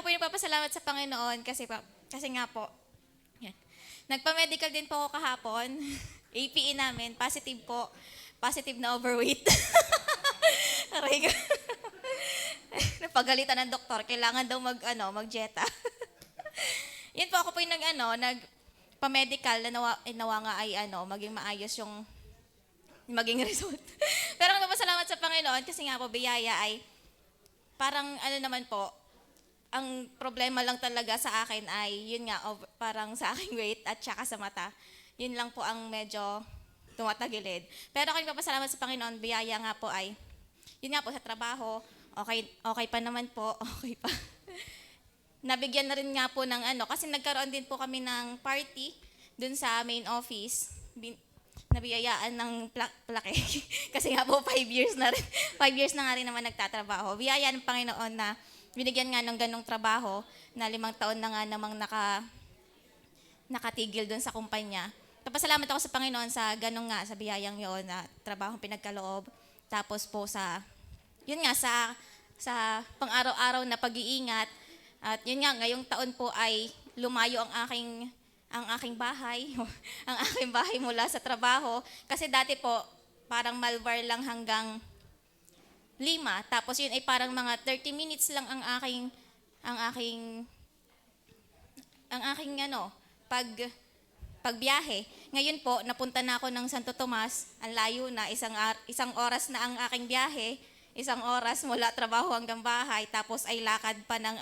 ako po yung papasalamat sa Panginoon kasi nga po, yan. Nagpa-medical din po ako kahapon. APE namin, positive po. Positive na overweight. Aray ko. Napagalitan ng doktor, kailangan daw mag-dieta. Yan po, ako po yung nagpa-medical na nawa nga ay maging maayos yung maging result. Pero nagpapasalamat sa Panginoon kasi nga po, biyaya ay parang naman po, ang problema lang talaga sa akin ay, yun nga, parang sa aking weight at saka sa mata. Yun lang po ang medyo tumatagilid. Pero ako nagpapasalamat sa Panginoon, biyaya nga po ay, yun nga po sa trabaho, okay pa naman po, okay pa. Nabigyan na rin nga po ng kasi nagkaroon din po kami ng party dun sa main office. Nabiyayaan ng plaque. Kasi nga po 5 years na rin. 5 years na nga rin naman nagtatrabaho. Biyaya ng Panginoon na binigyan nga ng ganong trabaho na 5 taon na nga namang nakatigil doon sa kumpanya. Tapasalamat ako sa Panginoon sa ganong nga, sa biyayang yon na trabaho pinagkaloob. Tapos po yun nga, sa pang-araw-araw na pag-iingat. At yun nga, ngayong taon po ay lumayo ang aking bahay, ang aking bahay mula sa trabaho. Kasi dati po, parang Malvar lang hanggang 5. Tapos yun ay parang mga 30 minutes lang ang aking pagbiyahe. Ngayon po, napunta na ako ng Santo Tomas, ang layo na, isang oras na ang aking biyahe, 1 oras mula trabaho hanggang bahay, tapos ay lakad pa ng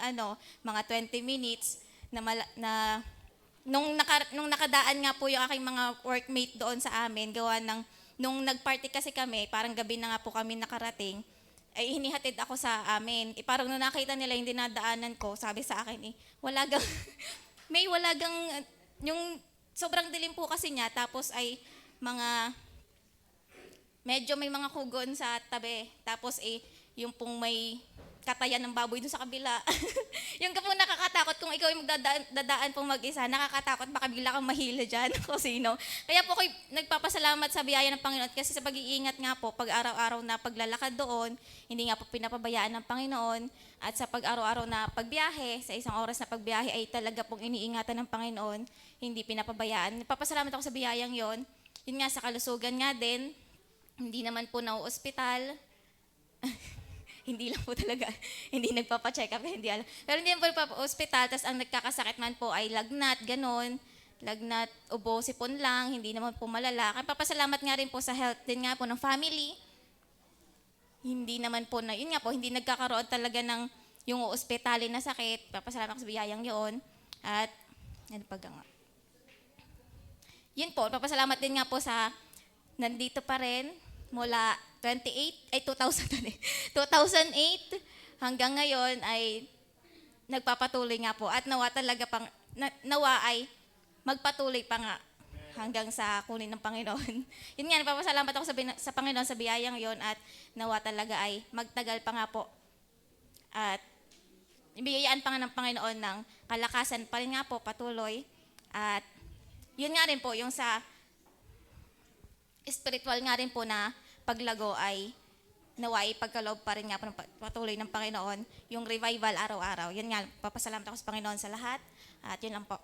mga 20 minutes Nung nakadaan nga po yung aking mga workmate doon sa amin, gawa ng, nung nagparty kasi kami, parang gabi na nga po kami nakarating, ay hinihatid ako sa amin. Parang nung nakita nila yung dinadaanan ko, sabi sa akin, wala gang, yung sobrang dilim po kasi niya, tapos ay medyo may mga kugon sa tabi. Tapos yung pong may katayan ng baboy doon sa kabila. Yung ka po nakakatakot kung ikaw yung magdadaan pong mag-isa, nakakatakot baka bigla kang mahila dyan kung sino. Kaya po ako'y nagpapasalamat sa biyaya ng Panginoon kasi sa pag-iingat nga po, pag araw-araw na paglalakad doon, hindi nga po pinapabayaan ng Panginoon, at sa pag-araw-araw na pagbiyahe, sa 1 oras na pagbiyahe ay talaga pong iniingatan ng Panginoon, hindi pinapabayaan. Nagpapasalamat ako sa biyayang yon. Yun nga, sa kalusugan nga din, hindi naman po na-ospital. Hindi lang po talaga, hindi nagpapacheck up, hindi alam. Pero hindi naman po nagpapa-hospital, tapos ang nagkakasakit man po ay lagnat, ganon. Lagnat, ubo, sipon lang, hindi naman po malala. Kaya papasalamat nga rin po sa health din nga po ng family. Hindi naman po yun nga po, hindi nagkakaroon talaga ng yung ospitalin na sakit. Papasalamat ko sa biyayang yun. At, yun po, papasalamat din nga po sa nandito pa rin mula 2008 hanggang ngayon ay nagpapatuloy nga po at nawa ay magpatuloy pa nga hanggang sa kunin ng Panginoon. Yun nga, nagpapasalamat ako sa Panginoon sa biyayang yon at nawa talaga ay magtagal pa nga po. At ibigayaan pa nga ng Panginoon ng kalakasan pa rin nga po patuloy. At yun nga rin po, yung sa spiritual nga rin po na paglago ay naway pagkaloob pa rin nga po ng patuloy ng Panginoon, yung revival araw-araw. Yan nga, papasalamat ako sa Panginoon sa lahat. At yun lang po.